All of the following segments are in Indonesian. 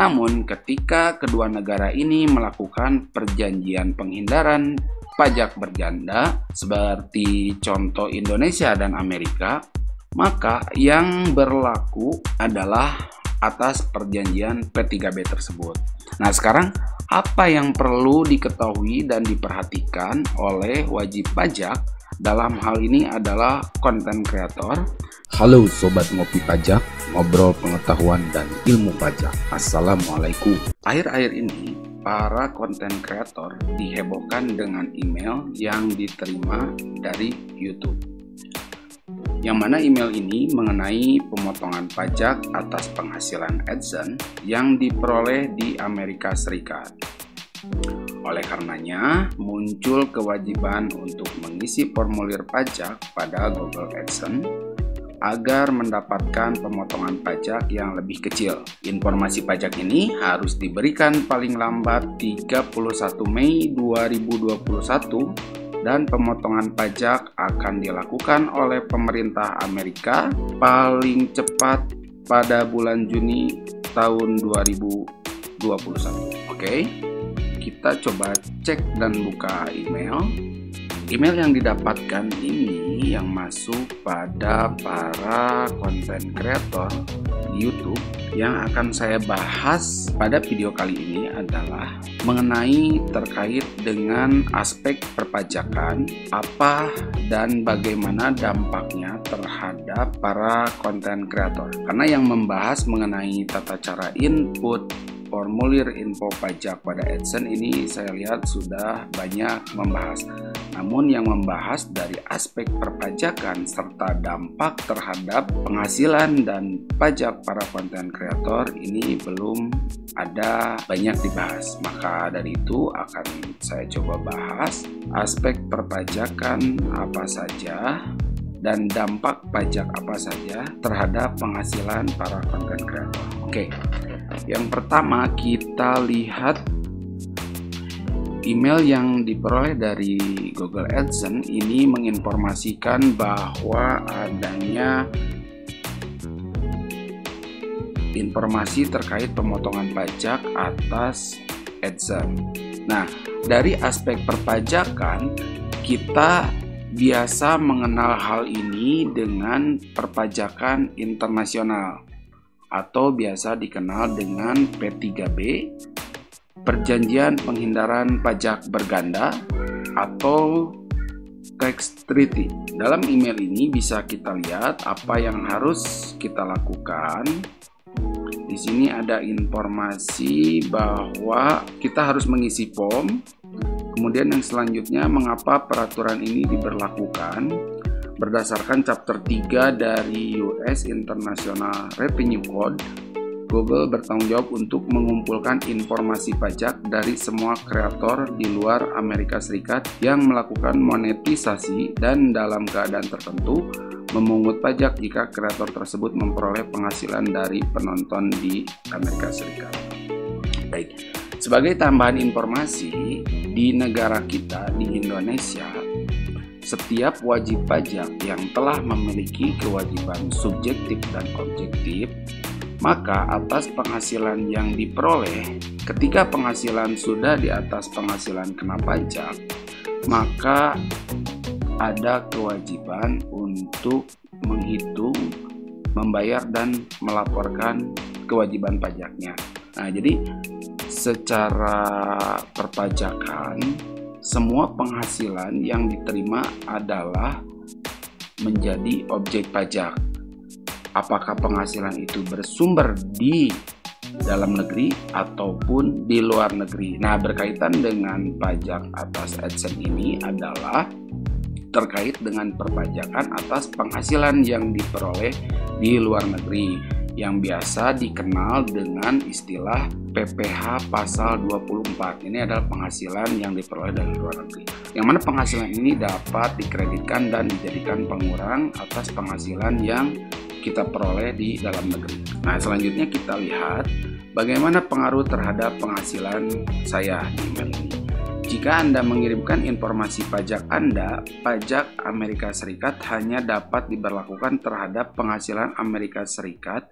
Namun, ketika kedua negara ini melakukan perjanjian penghindaran pajak berganda, seperti contoh Indonesia dan Amerika, maka yang berlaku adalah atas perjanjian P3B tersebut. Nah, sekarang apa yang perlu diketahui dan diperhatikan oleh wajib pajak dalam hal ini adalah konten kreator. Halo Sobat Ngopi Pajak, ngobrol pengetahuan dan ilmu pajak. Assalamualaikum. Akhir-akhir ini, para konten kreator dihebohkan dengan email yang diterima dari YouTube. Yang mana email ini mengenai pemotongan pajak atas penghasilan AdSense yang diperoleh di Amerika Serikat. Oleh karenanya, muncul kewajiban untuk mengisi formulir pajak pada Google AdSense agar mendapatkan pemotongan pajak yang lebih kecil. Informasi pajak ini harus diberikan paling lambat 31 Mei 2021 dan pemotongan pajak akan dilakukan oleh pemerintah Amerika paling cepat pada bulan Juni tahun 2021. Oke, kita coba cek dan buka email. Email yang didapatkan ini yang masuk pada para konten kreator di YouTube. Yang akan saya bahas pada video kali ini adalah mengenai terkait dengan aspek perpajakan, apa dan bagaimana dampaknya terhadap para konten kreator. Karena yang membahas mengenai tata cara input formulir info pajak pada AdSense ini saya lihat sudah banyak membahas. Namun yang membahas dari aspek perpajakan serta dampak terhadap penghasilan dan pajak para konten kreator ini belum ada banyak dibahas. Maka dari itu akan saya coba bahas aspek perpajakan apa saja dan dampak pajak apa saja terhadap penghasilan para konten kreator. Oke. Yang pertama kita lihat email yang diperoleh dari Google AdSense ini menginformasikan bahwa adanya informasi terkait pemotongan pajak atas AdSense. Nah, dari aspek perpajakan kita biasa mengenal hal ini dengan perpajakan internasional atau biasa dikenal dengan P3B, Perjanjian Penghindaran Pajak Berganda, atau Tax Treaty. Dalam email ini bisa kita lihat apa yang harus kita lakukan. Di sini ada informasi bahwa kita harus mengisi form. Kemudian yang selanjutnya mengapa peraturan ini diberlakukan. Berdasarkan chapter 3 dari US International Revenue Code, Google bertanggung jawab untuk mengumpulkan informasi pajak dari semua kreator di luar Amerika Serikat yang melakukan monetisasi dan dalam keadaan tertentu memungut pajak jika kreator tersebut memperoleh penghasilan dari penonton di Amerika Serikat. Baik, sebagai tambahan informasi, di negara kita, di Indonesia, setiap wajib pajak yang telah memiliki kewajiban subjektif dan objektif, maka atas penghasilan yang diperoleh, ketika penghasilan sudah di atas penghasilan kena pajak, maka ada kewajiban untuk menghitung, membayar, dan melaporkan kewajiban pajaknya. Nah, jadi secara perpajakan, semua penghasilan yang diterima adalah menjadi objek pajak. Apakah penghasilan itu bersumber di dalam negeri ataupun di luar negeri. Nah, berkaitan dengan pajak atas AdSense ini adalah terkait dengan perpajakan atas penghasilan yang diperoleh di luar negeri, yang biasa dikenal dengan istilah PPh pasal 24. Ini adalah penghasilan yang diperoleh dari luar negeri, yang mana penghasilan ini dapat dikreditkan dan dijadikan pengurang atas penghasilan yang kita peroleh di dalam negeri. Nah, selanjutnya kita lihat bagaimana pengaruh terhadap penghasilan saya di email ini. Jika Anda mengirimkan informasi pajak Anda, pajak Amerika Serikat hanya dapat diberlakukan terhadap penghasilan Amerika Serikat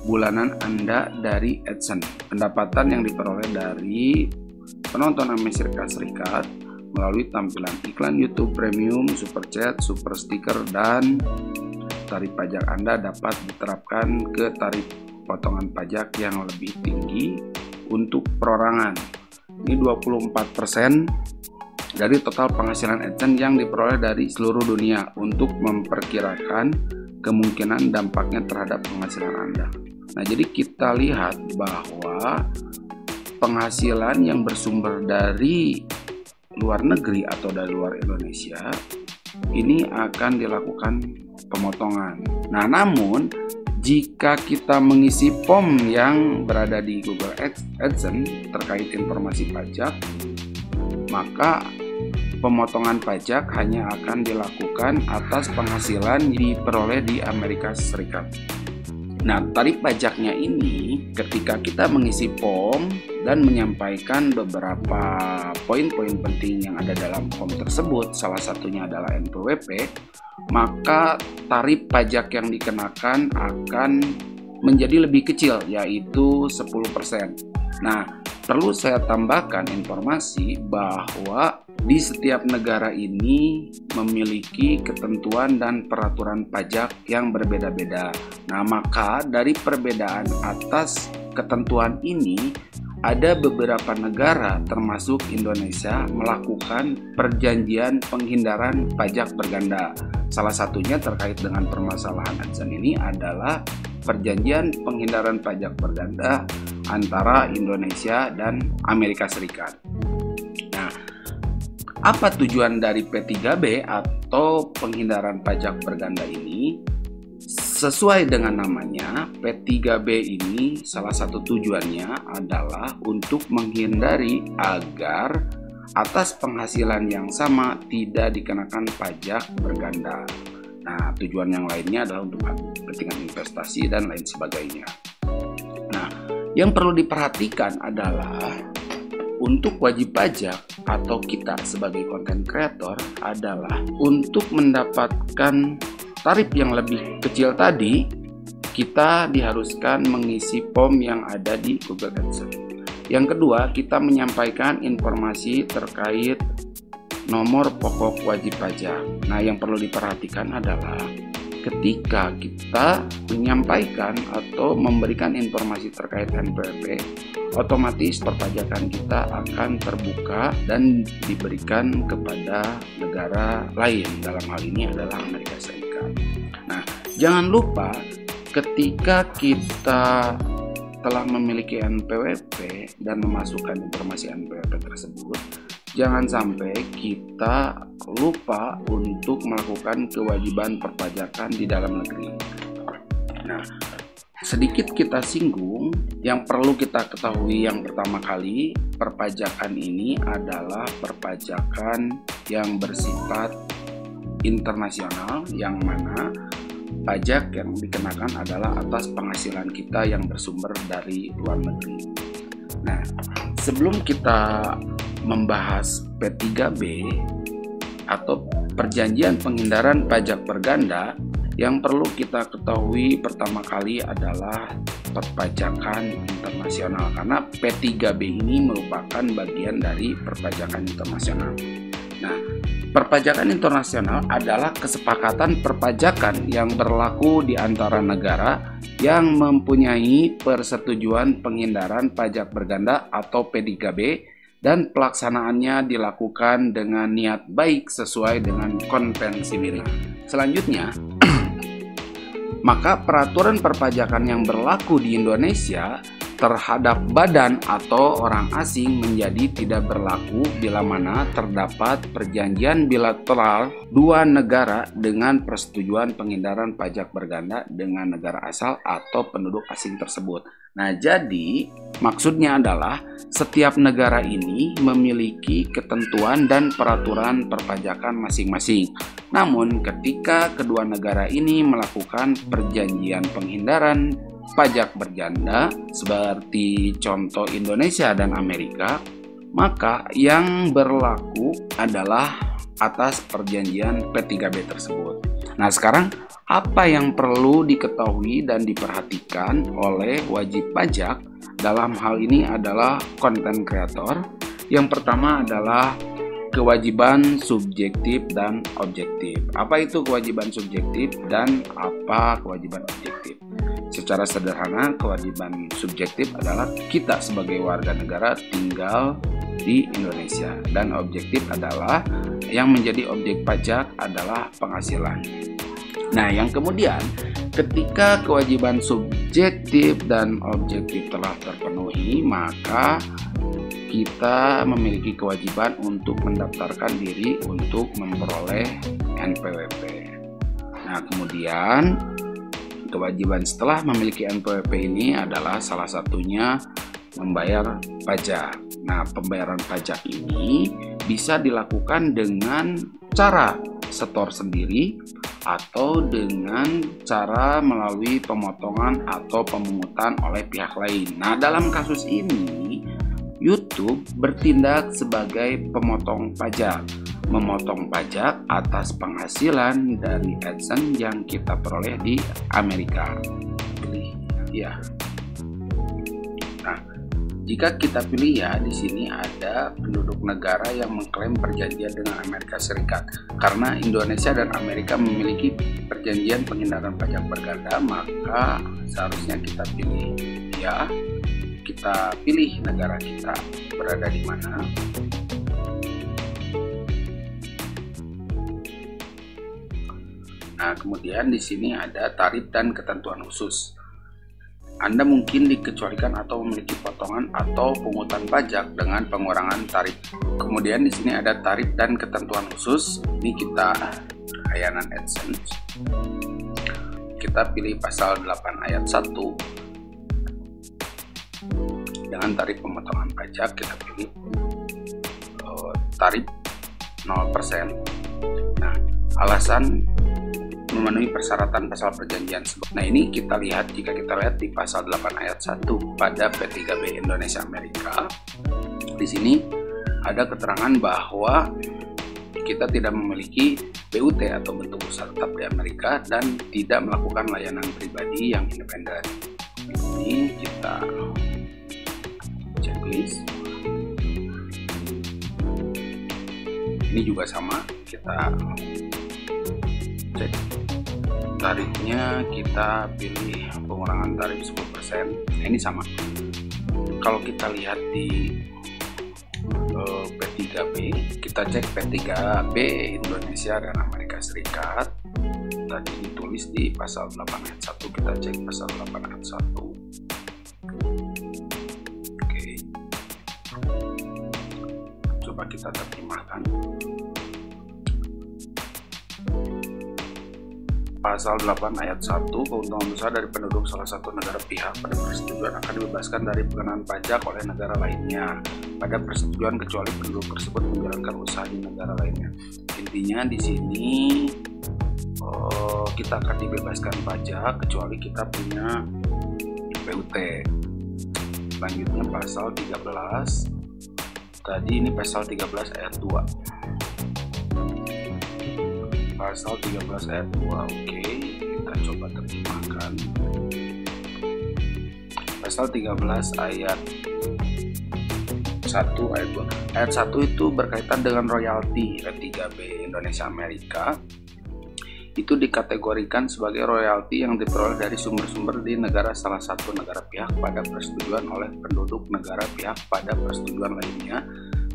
bulanan Anda dari AdSense. Pendapatan yang diperoleh dari penonton Amerika Serikat melalui tampilan iklan YouTube Premium, Super Chat, Super Sticker, dan tarif pajak Anda dapat diterapkan ke tarif potongan pajak yang lebih tinggi untuk perorangan. Ini 24% dari total penghasilan AdSense yang diperoleh dari seluruh dunia untuk memperkirakan kemungkinan dampaknya terhadap penghasilan Anda. Nah, jadi kita lihat bahwa penghasilan yang bersumber dari luar negeri atau dari luar Indonesia ini akan dilakukan pemotongan. Nah, namun jika kita mengisi form yang berada di Google AdSense terkait informasi pajak, maka pemotongan pajak hanya akan dilakukan atas penghasilan diperoleh di Amerika Serikat. Nah, tarif pajaknya ini ketika kita mengisi form dan menyampaikan beberapa poin-poin penting yang ada dalam form tersebut, salah satunya adalah NPWP, maka tarif pajak yang dikenakan akan menjadi lebih kecil, yaitu 10%. Nah, perlu saya tambahkan informasi bahwa di setiap negara ini memiliki ketentuan dan peraturan pajak yang berbeda-beda. Nah, maka dari perbedaan atas ketentuan ini, ada beberapa negara termasuk Indonesia melakukan perjanjian penghindaran pajak berganda. Salah satunya terkait dengan permasalahan AdSense ini adalah perjanjian penghindaran pajak berganda antara Indonesia dan Amerika Serikat. Nah, apa tujuan dari P3B atau penghindaran pajak berganda ini? Sesuai dengan namanya, P3B ini salah satu tujuannya adalah untuk menghindari agar atas penghasilan yang sama tidak dikenakan pajak berganda. Nah, tujuan yang lainnya adalah untuk kepentingan investasi dan lain sebagainya. Nah, yang perlu diperhatikan adalah untuk wajib pajak atau kita sebagai content creator adalah untuk mendapatkan tarif yang lebih kecil tadi, kita diharuskan mengisi form yang ada di Google AdSense. Yang kedua, kita menyampaikan informasi terkait nomor pokok wajib pajak. Nah, yang perlu diperhatikan adalah ketika kita menyampaikan atau memberikan informasi terkait NPWP, otomatis perpajakan kita akan terbuka dan diberikan kepada negara lain. Dalam hal ini adalah Amerika Serikat. Nah, jangan lupa ketika kita telah memiliki NPWP dan memasukkan informasi NPWP tersebut, jangan sampai kita lupa untuk melakukan kewajiban perpajakan di dalam negeri. Nah, sedikit kita singgung, yang perlu kita ketahui yang pertama kali, perpajakan ini adalah perpajakan yang bersifat internasional, yang mana pajak yang dikenakan adalah atas penghasilan kita yang bersumber dari luar negeri. Nah, sebelum kita membahas P3B atau perjanjian penghindaran pajak berganda, yang perlu kita ketahui pertama kali adalah perpajakan internasional, karena P3B ini merupakan bagian dari perpajakan internasional. Nah, perpajakan internasional adalah kesepakatan perpajakan yang berlaku di antara negara yang mempunyai persetujuan penghindaran pajak berganda atau P3B, dan pelaksanaannya dilakukan dengan niat baik sesuai dengan konvensi Wien. Selanjutnya, maka peraturan perpajakan yang berlaku di Indonesia terhadap badan atau orang asing menjadi tidak berlaku bila mana terdapat perjanjian bilateral dua negara dengan persetujuan penghindaran pajak berganda dengan negara asal atau penduduk asing tersebut. Nah, jadi maksudnya adalah setiap negara ini memiliki ketentuan dan peraturan perpajakan masing-masing. Namun, ketika kedua negara ini melakukan perjanjian penghindaran pajak berganda seperti contoh Indonesia dan Amerika, maka yang berlaku adalah atas perjanjian P3B tersebut. Nah, sekarang Apa yang perlu diketahui dan diperhatikan oleh wajib pajak dalam hal ini adalah konten kreator? Yang pertama adalah kewajiban subjektif dan objektif. Apa itu kewajiban subjektif dan apa kewajiban objektif? Secara sederhana, kewajiban subjektif adalah kita sebagai warga negara tinggal di Indonesia, dan objektif adalah yang menjadi objek pajak adalah penghasilan. Nah, yang kemudian ketika kewajiban subjektif dan objektif telah terpenuhi, maka kita memiliki kewajiban untuk mendaftarkan diri untuk memperoleh NPWP. Nah, kemudian kewajiban setelah memiliki NPWP ini adalah salah satunya membayar pajak. Nah, pembayaran pajak ini bisa dilakukan dengan cara setor sendiri atau dengan cara melalui pemotongan atau pemungutan oleh pihak lain. Nah, dalam kasus ini YouTube bertindak sebagai pemotong pajak, memotong pajak atas penghasilan dari AdSense yang kita peroleh di Amerika. Ya. Nah, jika kita pilih ya, di sini ada penduduk negara yang mengklaim perjanjian dengan Amerika Serikat. Karena Indonesia dan Amerika memiliki perjanjian penghindaran pajak berganda, maka seharusnya kita pilih ya. Kita pilih negara kita berada di mana. Nah, kemudian di sini ada tarif dan ketentuan khusus. Anda mungkin dikecualikan atau memiliki potongan atau pungutan pajak dengan pengurangan tarif. Kemudian di sini ada tarif dan ketentuan khusus. Ini kita layanan AdSense. Kita pilih pasal 8 ayat 1. Dengan tarif pemotongan pajak kita pilih tarif 0%. Nah, alasan memenuhi persyaratan pasal perjanjian. Nah, ini kita lihat, jika kita lihat di pasal 8 ayat 1 pada P3B Indonesia Amerika, di sini ada keterangan bahwa kita tidak memiliki BUT atau bentuk usaha tetap di Amerika dan tidak melakukan layanan pribadi yang independen. Ini kita checklist. Ini juga sama, kita cek tarifnya, kita pilih pengurangan tarif 10%. Ini sama. Kalau kita lihat di P3B, kita cek P3B Indonesia dan Amerika Serikat. Tadi ditulis di pasal 8 ayat 1, kita cek pasal 8 ayat 1. Oke. Coba kita terjemahkan. Pasal 8 ayat 1, keuntungan besar dari penduduk salah satu negara pihak pada persetujuan akan dibebaskan dari pengenaan pajak oleh negara lainnya pada persetujuan kecuali penduduk tersebut menjalankan usaha di negara lainnya. Intinya di sini kita akan dibebaskan pajak kecuali kita punya BUT. Selanjutnya pasal 13. Tadi ini pasal 13 ayat 2. Pasal 13 ayat 2, oke, kita coba terjemahkan. Pasal 13 ayat 1 ayat 2. Ayat 1 itu berkaitan dengan royalti P3B Indonesia Amerika. Itu dikategorikan sebagai royalti yang diperoleh dari sumber-sumber di negara salah satu negara pihak pada persetujuan oleh penduduk negara pihak pada persetujuan lainnya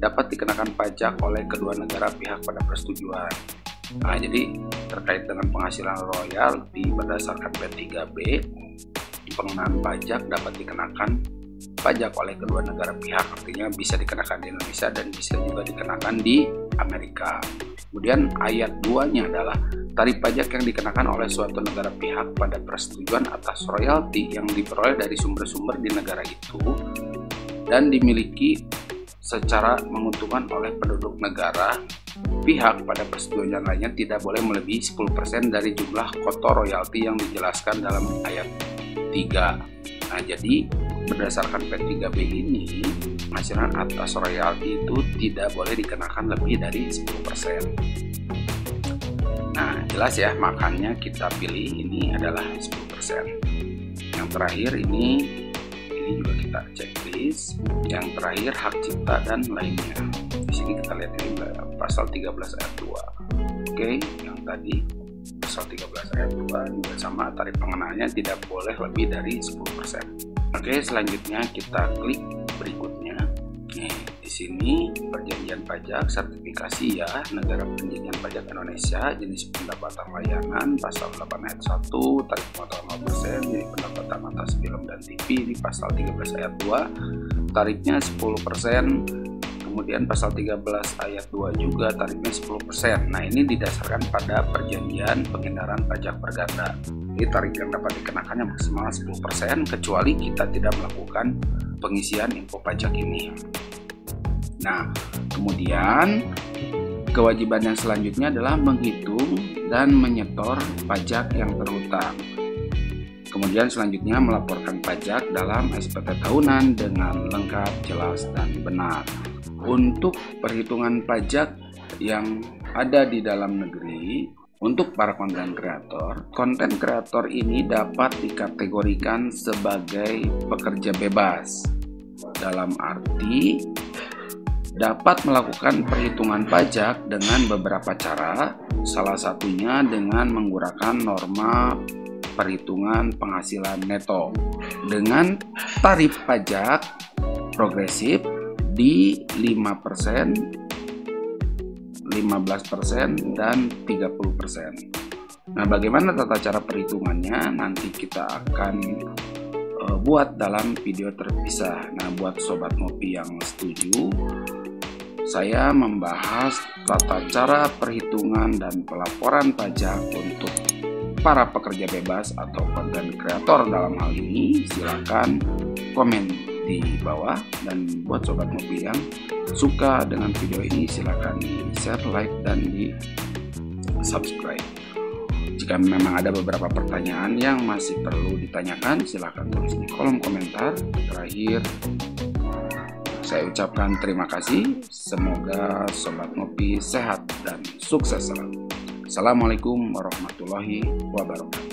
dapat dikenakan pajak oleh kedua negara pihak pada persetujuan. Nah, jadi terkait dengan penghasilan royalti berdasarkan P3B, pengenaan pajak dapat dikenakan pajak oleh kedua negara pihak, artinya bisa dikenakan di Indonesia dan bisa juga dikenakan di Amerika. Kemudian ayat 2-nya adalah tarif pajak yang dikenakan oleh suatu negara pihak pada persetujuan atas royalti yang diperoleh dari sumber-sumber di negara itu dan dimiliki secara menguntungkan oleh penduduk negara pihak pada persetujuan lainnya tidak boleh melebihi 10% dari jumlah kotor royalti yang dijelaskan dalam ayat 3. Nah, jadi berdasarkan P3B ini, penghasilan atas royalti itu tidak boleh dikenakan lebih dari 10%. Nah, jelas ya, makanya kita pilih ini adalah 10%. Yang terakhir ini juga kita checklist. Yang terakhir hak cipta dan lainnya. Di sini kita lihat ini pasal 13 ayat 2. Oke, yang tadi pasal 13 ayat 2 juga sama, tarif pengenaannya tidak boleh lebih dari 10%. Oke, selanjutnya kita klik berikutnya. Nih, di sini perjanjian pajak sertifikasi ya, negara penjanjian pajak Indonesia, jenis pendapatan layanan, pasal 8 ayat 1, tarif pemotongan 0%, jadi pendapatan atas film dan TV di pasal 13 ayat 2, tarifnya 10%. Kemudian pasal 13 ayat 2 juga tarifnya 10%. Nah, ini didasarkan pada perjanjian pengendaraan pajak berganda. Jadi tarif yang dapat dikenakannya maksimal 10% kecuali kita tidak melakukan pengisian info pajak ini. Nah, kemudian kewajiban yang selanjutnya adalah menghitung dan menyetor pajak yang terhutang. Kemudian selanjutnya melaporkan pajak dalam SPT tahunan dengan lengkap, jelas, dan benar. Untuk perhitungan pajak yang ada di dalam negeri, untuk para konten kreator ini dapat dikategorikan sebagai pekerja bebas. Dalam arti dapat melakukan perhitungan pajak dengan beberapa cara, salah satunya dengan menggunakan norma perhitungan penghasilan neto dengan tarif pajak progresif di 5%, 15%, dan 30%. Nah, bagaimana tata cara perhitungannya nanti kita akan buat dalam video terpisah. Nah, buat Sobat Ngopi yang setuju, saya membahas tata cara perhitungan dan pelaporan pajak untuk para pekerja bebas atau konten kreator dalam hal ini. Silakan komen di bawah, dan buat Sobat Ngopi yang suka dengan video ini silakan di share, like, dan di subscribe. Jika memang ada beberapa pertanyaan yang masih perlu ditanyakan, silakan tulis di kolom komentar. Terakhir, saya ucapkan terima kasih. Semoga Sobat Ngopi sehat dan sukses selalu. Assalamualaikum warahmatullahi wabarakatuh.